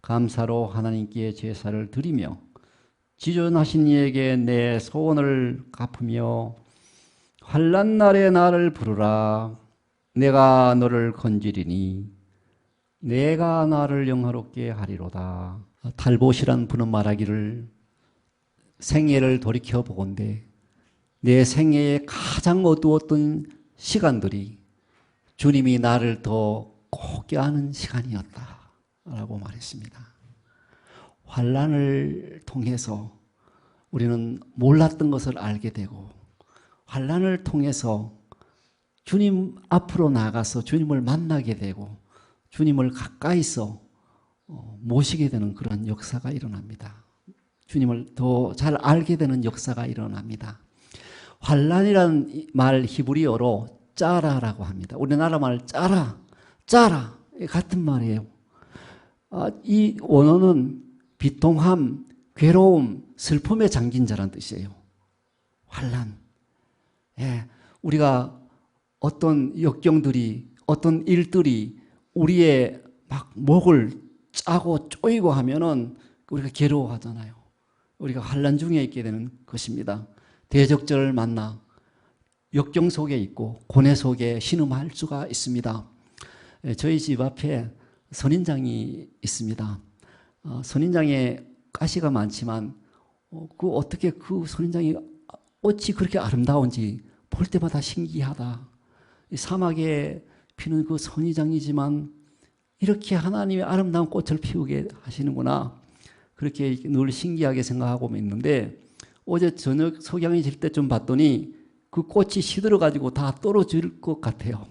감사로 하나님께 제사를 드리며 지존하신 이에게 내 소원을 갚으며 환난 날에 나를 부르라. 내가 너를 건지리니 내가 나를 영화롭게 하리로다. 달봇이란 분은 말하기를 생애를 돌이켜보건대 내 생애의 가장 어두웠던 시간들이 주님이 나를 더 곱게 하는 시간이었다 라고 말했습니다. 환난을 통해서 우리는 몰랐던 것을 알게 되고 환난을 통해서 주님 앞으로 나가서 주님을 만나게 되고 주님을 가까이서 모시게 되는 그런 역사가 일어납니다. 주님을 더 잘 알게 되는 역사가 일어납니다. 환난이라는 말 히브리어로 짜라라고 합니다. 우리나라 말 짜라 같은 말이에요. 이 원어는 비통함, 괴로움, 슬픔에 잠긴 자란 뜻이에요. 환난. 예, 우리가 어떤 역경들이, 어떤 일들이 우리의 막 목을 짜고 쪼이고 하면은 우리가 괴로워하잖아요. 우리가 환난 중에 있게 되는 것입니다. 대적절을 만나 역경 속에 있고 고뇌 속에 신음할 수가 있습니다. 저희 집 앞에 선인장이 있습니다. 선인장에 가시가 많지만 어떻게 그 선인장이 어찌 그렇게 아름다운지 볼 때마다 신기하다. 사막에 피는 그 선인장이지만 이렇게 하나님의 아름다운 꽃을 피우게 하시는구나. 그렇게 늘 신기하게 생각하고 있는데 어제 저녁 석양이 질 때쯤 봤더니 그 꽃이 시들어가지고 다 떨어질 것 같아요.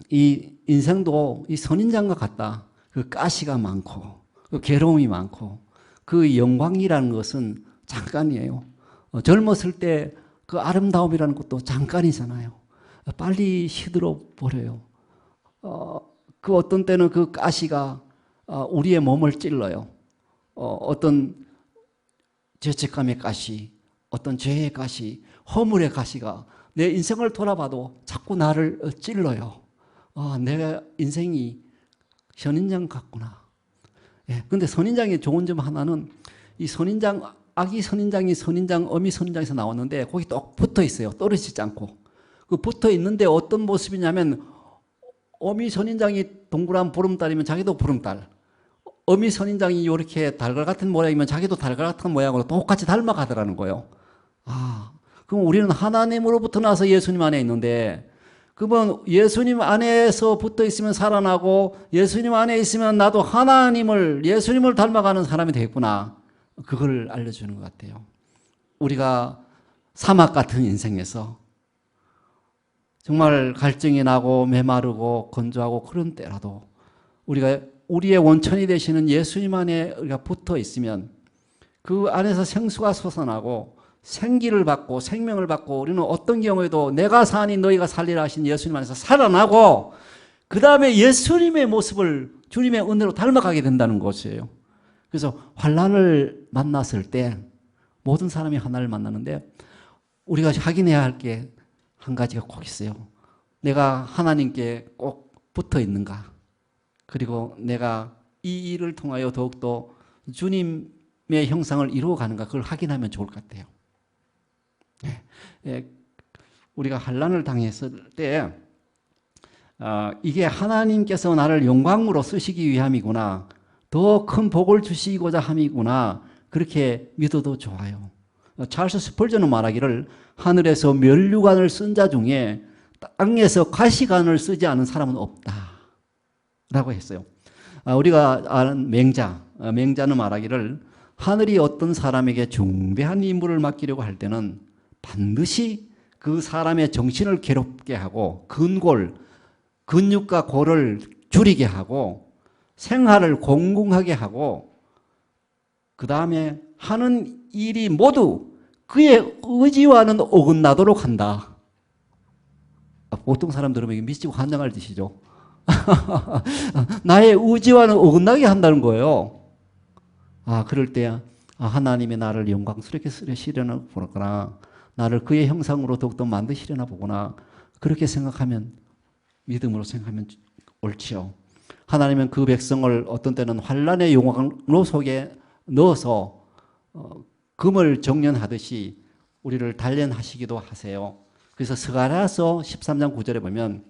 이 인생도 이 선인장과 같다. 그 가시가 많고 그 괴로움이 많고 그 영광이라는 것은 잠깐이에요. 젊었을 때 그 아름다움이라는 것도 잠깐이잖아요. 빨리 시들어 버려요. 그 어떤 때는 그 가시가 우리의 몸을 찔러요. 어떤 죄책감의 가시, 어떤 죄의 가시, 허물의 가시가 내 인생을 돌아봐도 자꾸 나를 찔러요. 내 인생이 선인장 같구나. 예, 근데 선인장의 좋은 점 하나는 이 선인장, 아기 선인장이 선인장, 어미 선인장에서 나왔는데 거기 또 붙어 있어요. 떨어지지 않고. 그 붙어 있는데 어떤 모습이냐면 어미 선인장이 동그란 보름달이면 자기도 보름달. 어미 선인장이 이렇게 달걀 같은 모양이면 자기도 달걀 같은 모양으로 똑같이 닮아가더라는 거예요. 그럼 우리는 하나님으로부터 나서 예수님 안에 있는데 그러면 예수님 안에서 붙어 있으면 살아나고 예수님 안에 있으면 나도 하나님을 예수님을 닮아가는 사람이 되겠구나. 그걸 알려주는 것 같아요. 우리가 사막 같은 인생에서 정말 갈증이 나고 메마르고 건조하고 그런 때라도 우리가 우리의 원천이 되시는 예수님 안에 우리가 붙어 있으면 그 안에서 생수가 솟아나고 생기를 받고 생명을 받고 우리는 어떤 경우에도 내가 사니 너희가 살리라 하신 예수님 안에서 살아나고 그 다음에 예수님의 모습을 주님의 은혜로 닮아가게 된다는 것이에요. 그래서 환난을 만났을 때 모든 사람이 하나를 만나는데 우리가 확인해야 할 게 한 가지가 꼭 있어요. 내가 하나님께 꼭 붙어 있는가? 그리고 내가 이 일을 통하여 더욱더 주님의 형상을 이루어가는가? 그걸 확인하면 좋을 것 같아요. 우리가 환난을 당했을 때 이게 하나님께서 나를 영광으로 쓰시기 위함이구나. 더 큰 복을 주시고자 함이구나. 그렇게 믿어도 좋아요. 찰스 스펄전은 말하기를 하늘에서 면류관을 쓴 자 중에 땅에서 가시관을 쓰지 않은 사람은 없다 라고 했어요. 우리가 아는 맹자는 말하기를 하늘이 어떤 사람에게 중대한 임무를 맡기려고 할 때는 반드시 그 사람의 정신을 괴롭게 하고 근육과 골을 줄이게 하고 생활을 공공하게 하고 그 다음에 하는 일이 모두 그의 의지와는 어긋나도록 한다. 보통 사람 들으면 미치고 환장할 짓이죠. 나의 의지와는 어긋나게 한다는 거예요. 그럴 때 하나님이 나를 영광스럽게 쓰시려나 보구나. 나를 그의 형상으로 더욱더 만드시려나 보구나. 그렇게 생각하면 믿음으로 생각하면 옳지요. 하나님은 그 백성을 어떤 때는 환란의 용광로 속에 넣어서 금을 정련하듯이 우리를 단련하시기도 하세요. 그래서 스가랴서 13장 9절에 보면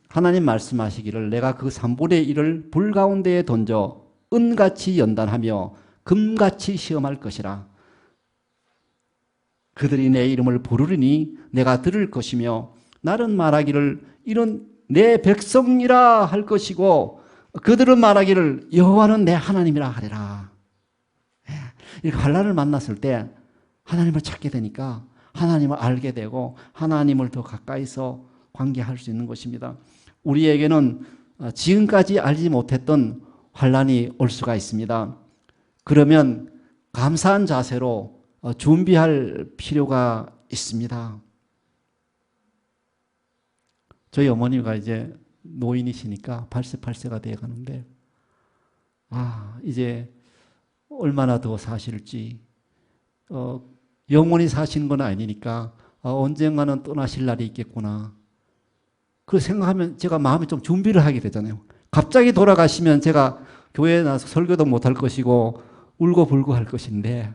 하나님 말씀하시기를 내가 그 3분의 1을 불 가운데에 던져 은같이 연단하며 금같이 시험할 것이라. 그들이 내 이름을 부르리니 내가 들을 것이며 나는 말하기를 이런 내 백성이라 할 것이고 그들은 말하기를 여호와는 내 하나님이라 하리라. 이렇게 환난을 만났을 때 하나님을 찾게 되니까 하나님을 알게 되고 하나님을 더 가까이서 관계할 수 있는 것입니다. 우리에게는 지금까지 알지 못했던 환난이 올 수가 있습니다. 그러면 감사한 자세로 준비할 필요가 있습니다. 저희 어머니가 이제 노인이시니까 88세가 되어 가는데 이제 얼마나 더 사실지 영원히 사시는 건 아니니까 언젠가는 떠나실 날이 있겠구나. 그 생각하면 제가 마음에 좀 준비를 하게 되잖아요. 갑자기 돌아가시면 제가 교회에 나서 설교도 못할 것이고 울고불고 할 것인데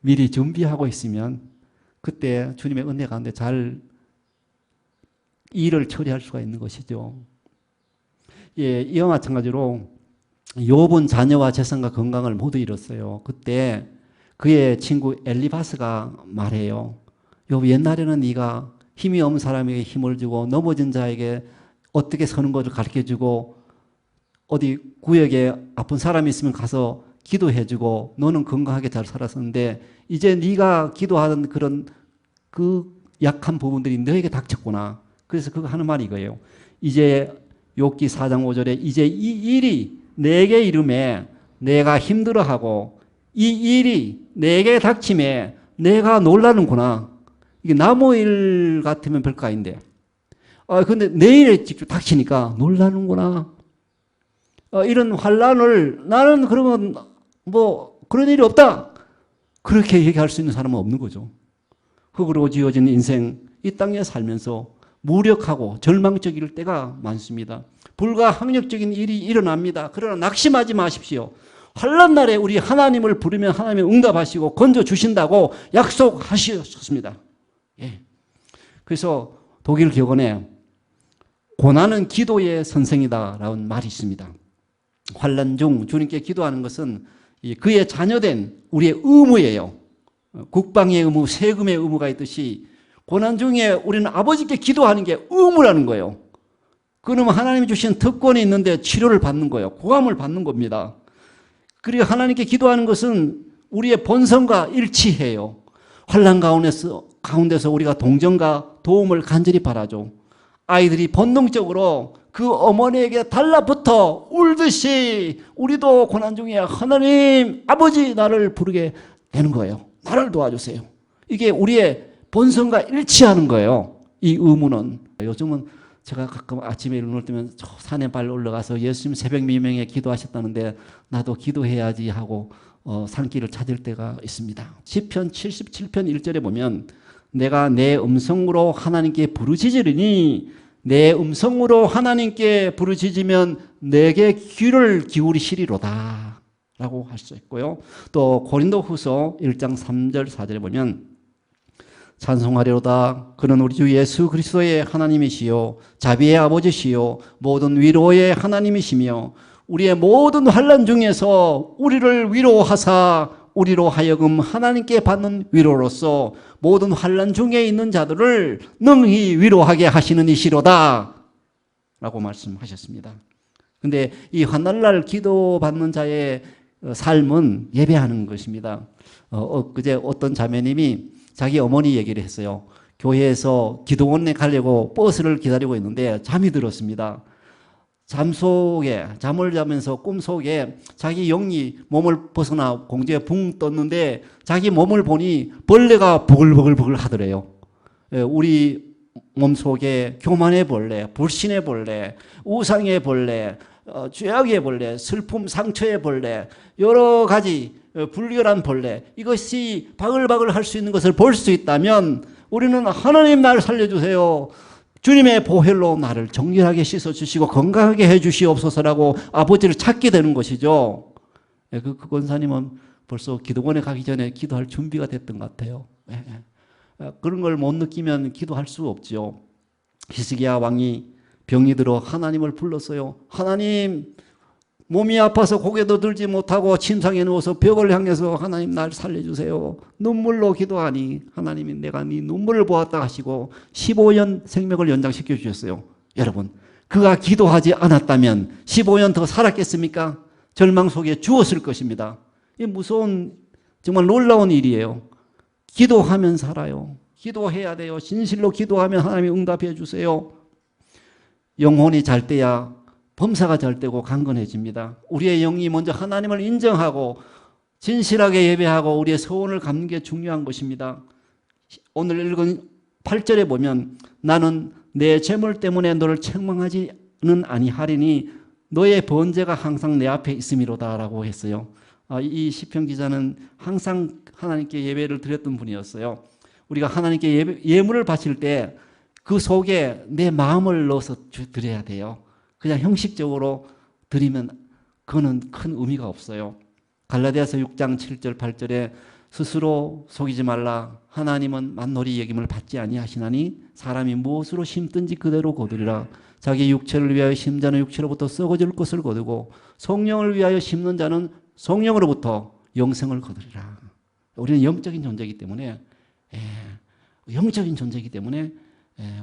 미리 준비하고 있으면 그때 주님의 은혜 가운데 잘 일을 처리할 수가 있는 것이죠. 예, 이와 마찬가지로 욥은 자녀와 재산과 건강을 모두 잃었어요. 그때 그의 친구 엘리바스가 말해요. 욥, 옛날에는 네가 힘이 없는 사람에게 힘을 주고 넘어진 자에게 어떻게 서는 것을 가르쳐주고 어디 구역에 아픈 사람이 있으면 가서 기도해주고 너는 건강하게 잘 살았었는데 이제 네가 기도하던 그런 그 약한 부분들이 너에게 닥쳤구나. 그래서 그거 하는 말이 이거예요. 이제 욥기 4장 5절에 이제 이 일이 내게 이름에 내가 힘들어하고 이 일이 내게 닥침에 내가 놀라는구나. 이게 나무 일 같으면 별거 아닌데 근데 내일에 직접 닥치니까 놀라는구나. 이런 환란을 나는 그러면 뭐 그런 일이 없다. 그렇게 얘기할 수 있는 사람은 없는 거죠. 흙으로 지어진 인생 이 땅에 살면서 무력하고 절망적일 때가 많습니다. 불가항력적인 일이 일어납니다. 그러나 낙심하지 마십시오. 환난 날에 우리 하나님을 부르면 하나님이 응답하시고 건져주신다고 약속하셨습니다. 예. 그래서 독일 격언에 고난은 기도의 선생이다라는 말이 있습니다. 환난 중 주님께 기도하는 것은 그의 자녀된 우리의 의무예요. 국방의 의무, 세금의 의무가 있듯이 고난 중에 우리는 아버지께 기도하는 게 의무라는 거예요. 그러면 하나님이 주신 특권이 있는데 치료를 받는 거예요. 고함을 받는 겁니다. 그리고 하나님께 기도하는 것은 우리의 본성과 일치해요. 환난 가운데서 우리가 동정과 도움을 간절히 바라죠. 아이들이 본능적으로 그 어머니에게 달라붙어 울듯이 우리도 고난 중에 하나님, 아버지 나를 부르게 되는 거예요. 나를 도와주세요. 이게 우리의 본성과 일치하는 거예요. 이 의무는. 요즘은 제가 가끔 아침에 눈을 뜨면 저 산에 발로 올라가서 예수님 새벽 미명에 기도하셨다는데 나도 기도해야지 하고 산길을 찾을 때가 있습니다. 시편 77편 1절에 보면 내가 내 음성으로 하나님께 부르짖으리니 내 음성으로 하나님께 부르짖으면 내게 귀를 기울이시리로다 라고 할 수 있고요. 또 고린도후서 1장 3절 4절에 보면 찬송하리로다. 그는 우리 주 예수 그리스도의 하나님이시요 자비의 아버지시요 모든 위로의 하나님이시며 우리의 모든 환난 중에서 우리를 위로하사 우리로 하여금 하나님께 받는 위로로서 모든 환난 중에 있는 자들을 능히 위로하게 하시는 이시로다 라고 말씀하셨습니다. 근데 이 환난날 기도받는 자의 삶은 예배하는 것입니다. 그제 어떤 자매님이 자기 어머니 얘기를 했어요. 교회에서 기도원에 가려고 버스를 기다리고 있는데 잠이 들었습니다. 잠을 자면서 꿈속에 자기 영이 몸을 벗어나 공중에 붕 떴는데 자기 몸을 보니 벌레가 버글버글 하더래요. 우리 몸속에 교만의 벌레, 불신의 벌레, 우상의 벌레, 죄악의 벌레, 슬픔, 상처의 벌레, 여러 가지 불결한 벌레, 이것이 바글바글 할 수 있는 것을 볼 수 있다면 우리는 하나님 날 살려주세요. 주님의 보혈로 나를 정결하게 씻어주시고 건강하게 해주시옵소서라고 아버지를 찾게 되는 것이죠. 그 권사님은 벌써 기도원에 가기 전에 기도할 준비가 됐던 것 같아요. 그런 걸 못 느끼면 기도할 수 없지요. 히스기야 왕이 병이 들어 하나님을 불렀어요. 하나님, 몸이 아파서 고개도 들지 못하고 침상에 누워서 벽을 향해서 하나님 날 살려주세요. 눈물로 기도하니 하나님이 내가 네 눈물을 보았다 하시고 15년 생명을 연장시켜 주셨어요. 여러분, 그가 기도하지 않았다면 15년 더 살았겠습니까? 절망 속에 죽었을 것입니다. 이 무서운 정말 놀라운 일이에요. 기도하면 살아요. 기도해야 돼요. 진실로 기도하면 하나님이 응답해 주세요. 영혼이 잘 때야 범사가 잘 되고 강건해집니다. 우리의 영이 먼저 하나님을 인정하고 진실하게 예배하고 우리의 소원을 갚는 게 중요한 것입니다. 오늘 읽은 8절에 보면 나는 내 재물 때문에 너를 책망하지는 아니하리니 너의 번제가 항상 내 앞에 있음이로다 라고 했어요. 이 시편 기자는 항상 하나님께 예배를 드렸던 분이었어요. 우리가 하나님께 예물을 바칠 때 그 속에 내 마음을 넣어서 드려야 돼요. 그냥 형식적으로 드리면 그거는 큰 의미가 없어요. 갈라디아서 6장 7절 8절에 스스로 속이지 말라. 하나님은 만놀이 여김을 받지 아니하시나니 사람이 무엇으로 심든지 그대로 거두리라. 자기 육체를 위하여 심는 자는 육체로부터 썩어질 것을 거두고 성령을 위하여 심는 자는 성령으로부터 영생을 거두리라. 우리는 영적인 존재이기 때문에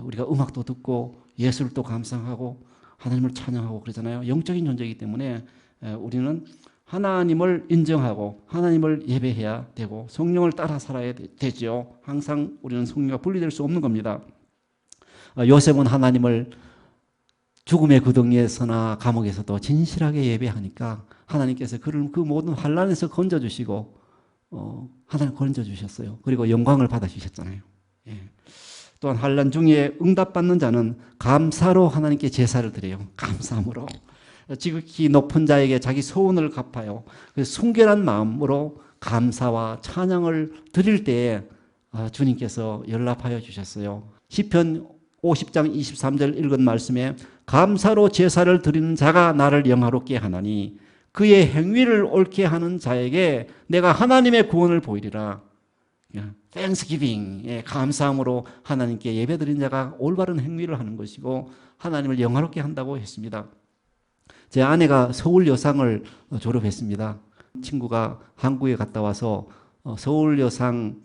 우리가 음악도 듣고 예술도 감상하고 하나님을 찬양하고 그러잖아요. 영적인 존재이기 때문에 우리는 하나님을 인정하고 하나님을 예배해야 되고 성령을 따라 살아야 되죠. 항상 우리는 성령과 분리될 수 없는 겁니다. 요셉은 하나님을 죽음의 구덩이에서나 감옥에서도 진실하게 예배하니까 하나님께서 그를 그 모든 환난에서 건져주시고 하나님 건져주셨어요. 그리고 영광을 받아주셨잖아요. 또한 환난 중에 응답받는 자는 감사로 하나님께 제사를 드려요. 감사함으로. 지극히 높은 자에게 자기 소원을 갚아요. 순결한 마음으로 감사와 찬양을 드릴 때에 주님께서 연락하여 주셨어요. 시편 50장 23절 읽은 말씀에 감사로 제사를 드리는 자가 나를 영화롭게 하나니 그의 행위를 옳게 하는 자에게 내가 하나님의 구원을 보이리라. Thanksgiving, 감사함으로 하나님께 예배드린 자가 올바른 행위를 하는 것이고 하나님을 영화롭게 한다고 했습니다. 제 아내가 서울여상을 졸업했습니다. 친구가 한국에 갔다 와서 서울여상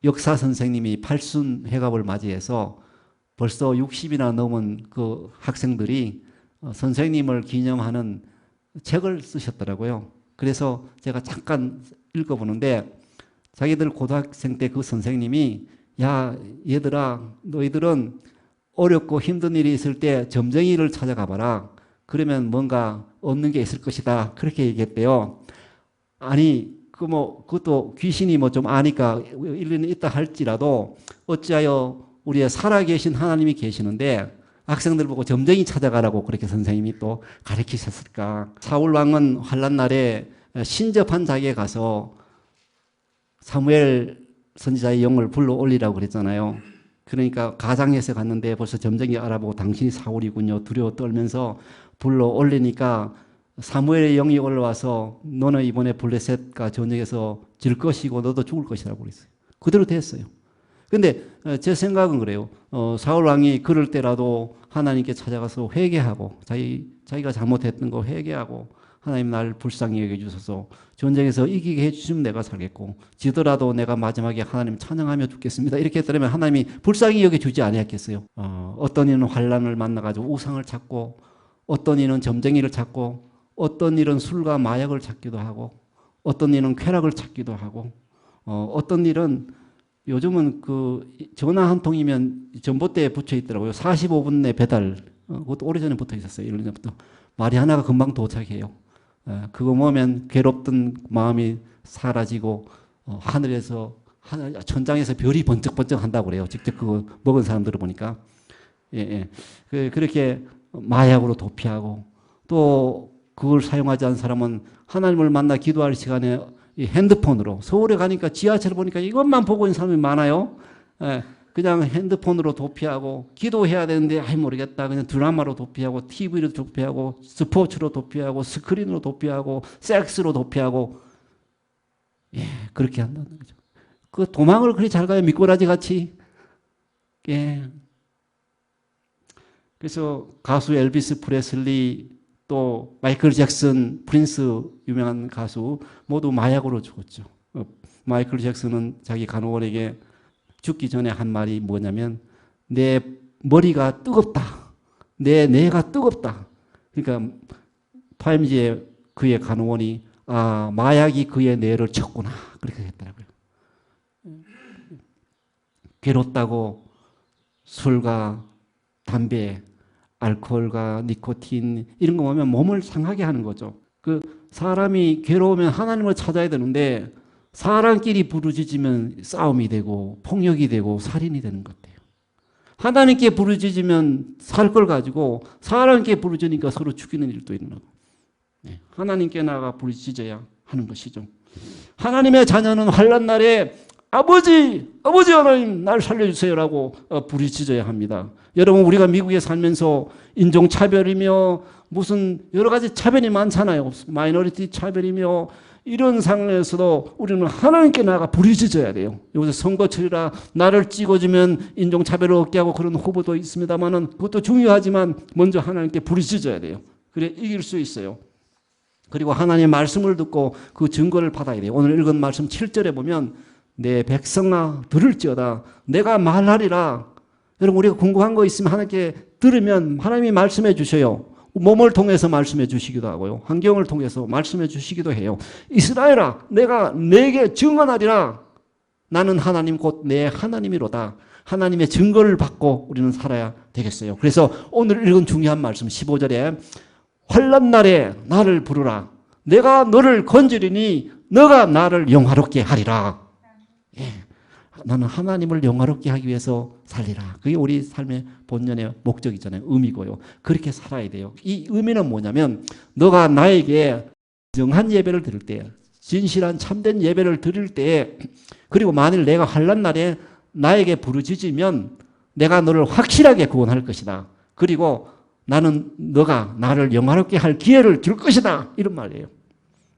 역사 선생님이 8순 회갑을 맞이해서 벌써 60이나 넘은 그 학생들이 선생님을 기념하는 책을 쓰셨더라고요. 그래서 제가 잠깐 읽어보는데 자기들 고등학생 때 그 선생님이 야 얘들아 너희들은 어렵고 힘든 일이 있을 때 점쟁이를 찾아가 봐라. 그러면 뭔가 얻는 게 있을 것이다. 그렇게 얘기했대요. 아니 그것도 귀신이 좀 아니까 일리는 있다 할지라도 어찌하여 우리의 살아계신 하나님이 계시는데 학생들 보고 점쟁이 찾아가라고 그렇게 선생님이 또 가르치셨을까. 사울 왕은 환난 날에 신접한 자기에 가서 사무엘 선지자의 영을 불러 올리라고 그랬잖아요. 그러니까 가장에서 갔는데 벌써 점쟁이 알아보고 당신이 사울이군요. 두려워 떨면서 불러 올리니까 사무엘의 영이 올라와서 너는 이번에 블레셋과 전쟁에서 질 것이고 너도 죽을 것이라고 그랬어요. 그대로 됐어요. 근데 제 생각은 그래요. 사울 왕이 그럴 때라도 하나님께 찾아가서 회개하고 자기가 잘못했던 거 회개하고 하나님 날 불쌍히 여겨주셔서 전쟁에서 이기게 해주시면 내가 살겠고 지더라도 내가 마지막에 하나님 찬양하며 죽겠습니다. 이렇게 했더라면 하나님이 불쌍히 여겨주지 아니했겠어요. 어떤 이는 환난을 만나가지고 우상을 찾고 어떤 이는 점쟁이를 찾고 어떤 일은 술과 마약을 찾기도 하고 어떤 일은 쾌락을 찾기도 하고 어떤 일은 요즘은 그 전화 한 통이면 전봇대에 붙여 있더라고요. 45분 내 배달. 그것도 오래전에 붙어 있었어요. 1년 전부터. 말이 하나가 금방 도착해요. 그거 보면 괴롭던 마음이 사라지고 하늘에서 천장에서 별이 번쩍번쩍 한다고 그래요. 직접 그거 먹은 사람들을 보니까. 그렇게 마약으로 도피하고 또 그걸 사용하지 않은 사람은 하나님을 만나 기도할 시간에 이 핸드폰으로 서울에 가니까 지하철 보니까 이것만 보고 있는 사람이 많아요. 그냥 핸드폰으로 도피하고 기도해야 되는데 아이 모르겠다. 그냥 드라마로 도피하고 TV로 도피하고 스포츠로 도피하고 스크린으로 도피하고 섹스로 도피하고 예, 그렇게 한다는 거죠. 그 도망을 그리 잘 가요. 미꾸라지 같이. 예. 그래서 가수 엘비스 프레슬리 또 마이클 잭슨, 프린스 유명한 가수 모두 마약으로 죽었죠. 마이클 잭슨은 자기 간호원에게 죽기 전에 한 말이 뭐냐면 내 머리가 뜨겁다. 내 뇌가 뜨겁다. 그러니까 타임지에 그의 간호원이 아 마약이 그의 뇌를 쳤구나. 그렇게 했더라고요. 괴롭다고 술과 담배, 알코올과 니코틴 이런 거 보면 몸을 상하게 하는 거죠. 그 사람이 괴로우면 하나님을 찾아야 되는데 사람끼리 부르짖으면 싸움이 되고 폭력이 되고 살인이 되는 것 같아요. 하나님께 부르짖으면 살 걸 가지고 사람께 부르짖으니까 서로 죽이는 일도 일어나고 하나님께 나가 부르짖어야 하는 것이죠. 하나님의 자녀는 환난 날에 아버지 하나님 날 살려주세요라고 부르짖어야 합니다. 여러분 우리가 미국에 살면서 인종차별이며 무슨 여러 가지 차별이 많잖아요. 마이너리티 차별이며 이런 상황에서도 우리는 하나님께 나가 부르짖어야 돼요. 요새 선거철이라 나를 찍어주면 인종차별을 얻게 하고 그런 후보도 있습니다만 그것도 중요하지만 먼저 하나님께 부르짖어야 돼요. 그래 이길 수 있어요. 그리고 하나님의 말씀을 듣고 그 증거를 받아야 돼요. 오늘 읽은 말씀 7절에 보면 내 백성아 들을지어다 내가 말하리라. 여러분 우리가 궁금한 거 있으면 하나님께 들으면 하나님이 말씀해 주셔요. 몸을 통해서 말씀해 주시기도 하고요. 환경을 통해서 말씀해 주시기도 해요. 이스라엘아 내가 내게 증언하리라. 나는 하나님 곧 내 하나님이로다. 하나님의 증거를 받고 우리는 살아야 되겠어요. 그래서 오늘 읽은 중요한 말씀 15절에 환난 날에 나를 부르라. 내가 너를 건지리니 너가 나를 영화롭게 하리라. 예. 나는 하나님을 영화롭게 하기 위해서 살리라. 그게 우리 삶의 본연의 목적이잖아요. 의미고요. 그렇게 살아야 돼요. 이 의미는 뭐냐면 너가 나에게 정한 예배를 드릴 때 진실한 참된 예배를 드릴 때 그리고 만일 내가 환난 날에 나에게 부르짖으면 내가 너를 확실하게 구원할 것이다. 그리고 나는 너가 나를 영화롭게 할 기회를 줄 것이다. 이런 말이에요.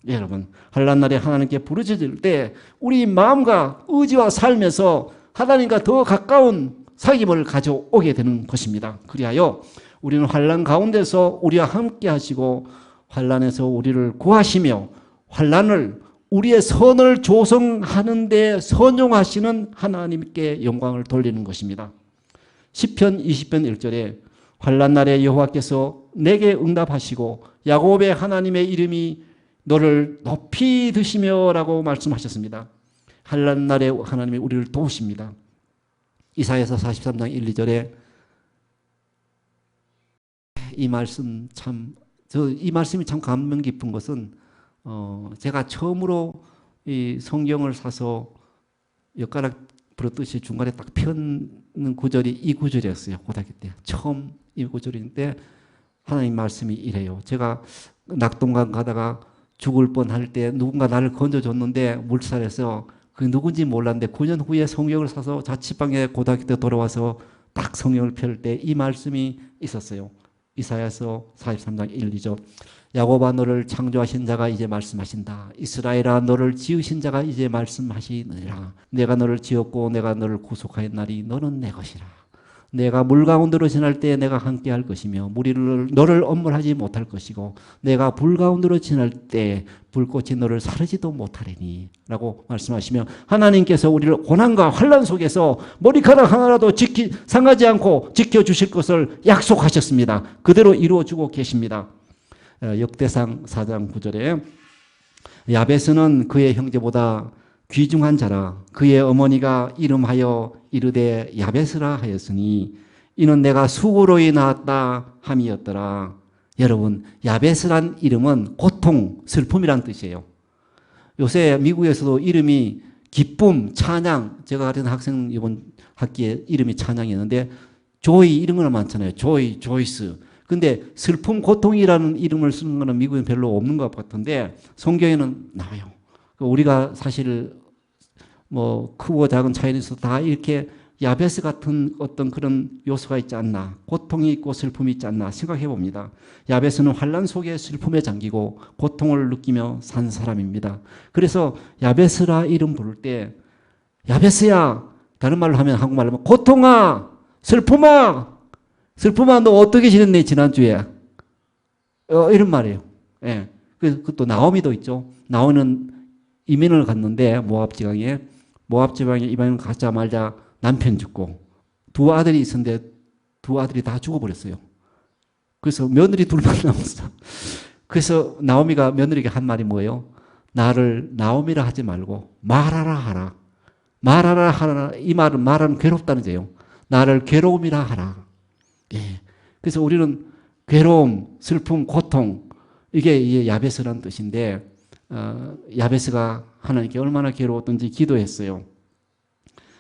여러분 환난 날에 하나님께 부르짖을 때 우리 마음과 의지와 삶에서 하나님과 더 가까운 사귐을 가져오게 되는 것입니다. 그리하여 우리는 환난 가운데서 우리와 함께 하시고 환난에서 우리를 구하시며 환난을 우리의 선을 조성하는 데 선용하시는 하나님께 영광을 돌리는 것입니다. 시편 20편 1절에 환난 날에 여호와께서 내게 응답하시고 야곱의 하나님의 이름이 너를 높이 드시며 라고 말씀하셨습니다. 환난 날에 하나님이 우리를 도우십니다. 이사야서 43장 1, 2절에 이 말씀 이 말씀이 참 감명 깊은 것은 제가 처음으로 이 성경을 사서 엿가락 부르듯이 중간에 딱 펴는 구절이 이 구절이었어요. 고등학교 때 처음 이 구절인데 하나님 말씀이 이래요. 제가 낙동강 가다가 죽을 뻔할 때 누군가 나를 건져줬는데 물살에서 그 누군지 몰랐는데 9년 후에 성경을 사서 자취방에 고등학교 때 돌아와서 딱 성경을 펼 때 이 말씀이 있었어요. 이사야서 43장 1, 2절 야곱아 너를 창조하신 자가 이제 말씀하신다. 이스라엘아 너를 지으신 자가 이제 말씀하시느니라. 내가 너를 지었고 내가 너를 구속하였나니 너는 내 것이라. 내가 물 가운데로 지날 때 내가 함께 할 것이며 물이 너를 엄물하지 못할 것이고 내가 불 가운데로 지날 때 불꽃이 너를 사르지도 못하리니 라고 말씀하시며 하나님께서 우리를 고난과 환난 속에서 머리카락 하나라도 상하지 않고 지켜주실 것을 약속하셨습니다. 그대로 이루어주고 계십니다. 역대상 4장 9절에 야베스는 그의 형제보다 귀중한 자라 그의 어머니가 이름하여 이르되 야베스라 하였으니 이는 내가 수고로이 낳았다 함이었더라. 여러분 야베스란 이름은 고통, 슬픔이란 뜻이에요. 요새 미국에서도 이름이 기쁨, 찬양 제가 가르친 학생 이번 학기에 이름이 찬양이었는데 조이 이런 거는 많잖아요. 조이, 조이스 근데 슬픔, 고통이라는 이름을 쓰는 거는 미국엔 별로 없는 것 같은데 성경에는 나와요. 우리가 사실 뭐 크고 작은 차이에서 다 이렇게 야베스 같은 어떤 그런 요소가 있지 않나, 고통이 있고 슬픔이 있지 않나 생각해 봅니다. 야베스는 환난 속에 슬픔에 잠기고 고통을 느끼며 산 사람입니다. 그래서 야베스라 이름 부를 때 야베스야, 다른 말로 하면 한국말로 하면 고통아, 슬픔아, 슬픔아 너 어떻게 지냈니 지난주에? 이런 말이에요. 예. 그래서 또 나오미도 있죠. 나오는 이민을 갔는데 모압 지방에 이민을 가자마자 남편 죽고 두 아들이 있었는데 두 아들이 다 죽어버렸어요. 그래서 며느리 둘만 남았어. 그래서 나오미가 며느리에게 한 말이 뭐예요? 나를 나오미라 하지 말고 말하라 하라. 말하라 하라. 이 말은 말하면 괴롭다는 거예요. 나를 괴로움이라 하라. 예. 그래서 우리는 괴로움, 슬픔, 고통 이게 야베스라는 뜻인데 야베스가 하나님께 얼마나 괴로웠던지 기도했어요.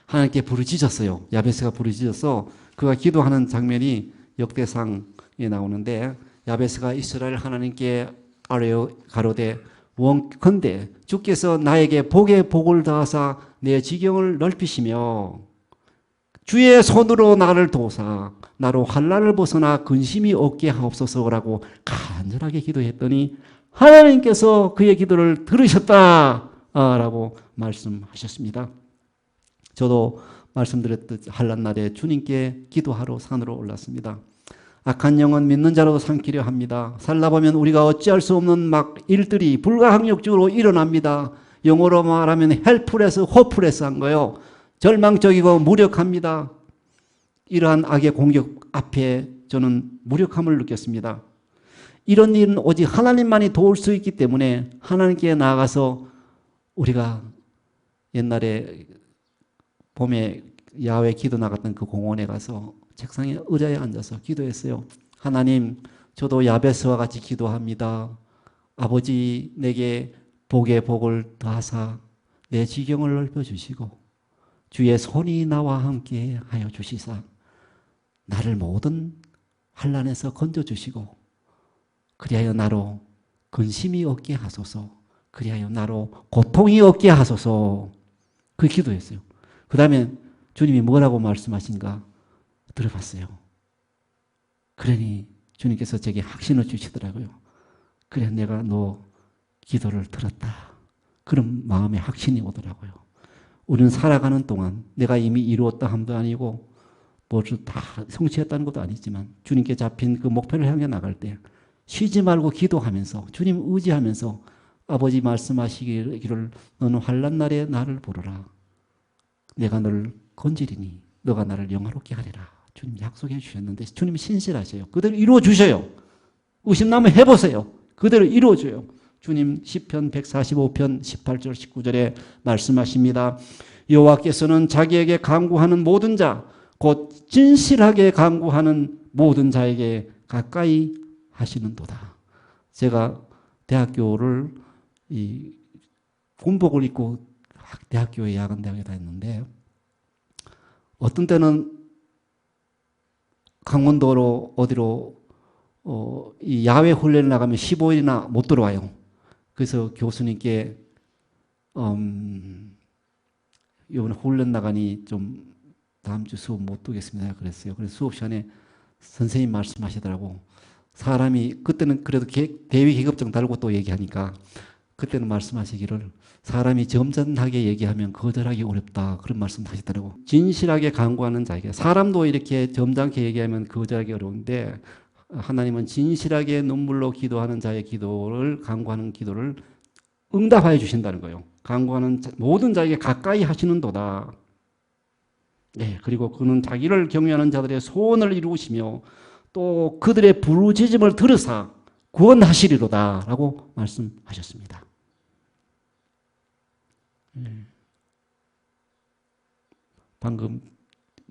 하나님께 부르짖었어요. 야베스가 부르짖어서 그가 기도하는 장면이 역대상에 나오는데 야베스가 이스라엘 하나님께 아뢰어 가로되 원컨대 주께서 나에게 복에 복을 더하사 내 지경을 넓히시며 주의 손으로 나를 도우사 나로 환난을 벗어나 근심이 없게 하옵소서라고 간절하게 기도했더니 하나님께서 그의 기도를 들으셨다라고 말씀하셨습니다. 저도 말씀드렸듯 환난 날에 주님께 기도하러 산으로 올랐습니다. 악한 영은 믿는 자로 삼키려 합니다. 살다 보면 우리가 어찌할 수 없는 막 일들이 불가항력적으로 일어납니다. 영어로 말하면 헬플레스, 호플레스한 거예요. 절망적이고 무력합니다. 이러한 악의 공격 앞에 저는 무력함을 느꼈습니다. 이런 일은 오직 하나님만이 도울 수 있기 때문에 하나님께 나아가서 우리가 옛날에 봄에 야외 기도 나갔던 그 공원에 가서 책상에 의자에 앉아서 기도했어요. 하나님, 저도 야베스와 같이 기도합니다. 아버지, 내게 복의 복을 더하사 내 지경을 넓혀주시고 주의 손이 나와 함께 하여 주시사 나를 모든 환난에서 건져주시고 그리하여 나로 근심이 없게 하소서, 그리하여 나로 고통이 없게 하소서. 그 기도했어요. 그 다음에 주님이 뭐라고 말씀하신가 들어봤어요. 그러니 주님께서 제게 확신을 주시더라고요. 그래, 내가 너 기도를 들었다. 그런 마음에 확신이 오더라고요. 우리는 살아가는 동안 내가 이미 이루었다 함도 아니고 뭐를 다 성취했다는 것도 아니지만 주님께 잡힌 그 목표를 향해 나갈 때 쉬지 말고 기도하면서 주님 의지하면서 아버지 말씀하시기를 너는 환난 날에 나를 부르라. 내가 너를 건지리니 너가 나를 영화롭게 하리라. 주님 약속해 주셨는데 주님이 신실하세요. 그대로 이루어 주셔요. 의심나면 해보세요. 그대로 이루어 줘요. 주님 시편 145편 18절 19절에 말씀하십니다. 여호와께서는 자기에게 간구하는 모든 자 곧 진실하게 간구하는 모든 자에게 가까이 하시는도다. 제가 대학교를 이 군복을 입고 대학교에 야간 대학에 다녔는데 어떤 때는 강원도로 어디로 이 야외 훈련을 나가면 15일이나 못 들어와요. 그래서 교수님께 이번에 훈련 나가니 좀 다음 주 수업 못 두겠습니다. 그랬어요. 그래서 수업 시간에 선생님 말씀하시더라고. 사람이 그때는 그래도 대위 계급증 달고 또 얘기하니까 그때는 말씀하시기를 사람이 점잖하게 얘기하면 거절하기 어렵다. 그런 말씀 하시더라고. 진실하게 간구하는 자에게 사람도 이렇게 점잖게 얘기하면 거절하기 어려운데 하나님은 진실하게 눈물로 기도하는 자의 기도를 간구하는 기도를 응답하여 주신다는 거예요. 간구하는 모든 자에게 가까이 하시는도다. 네, 그리고 그는 자기를 경외하는 자들의 소원을 이루시며 또 그들의 부르짖음을 들으사 구원하시리로다 라고 말씀하셨습니다. 방금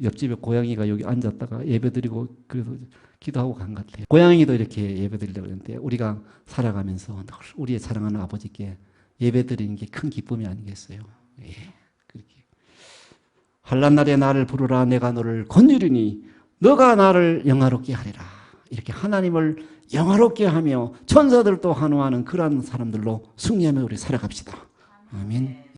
옆집에 고양이가 여기 앉았다가 예배드리고 그래서 기도하고 간 것 같아요. 고양이도 이렇게 예배드리려고 했는데 우리가 살아가면서 늘 우리의 사랑하는 아버지께 예배드리는 게 큰 기쁨이 아니겠어요? 예, 그렇게 환난 날에 나를 부르라 내가 너를 건지리니 너가 나를 영화롭게 하리라. 이렇게 하나님을 영화롭게 하며 천사들도 환호하는 그러한 사람들로 승리하며 우리 살아갑시다. 아멘.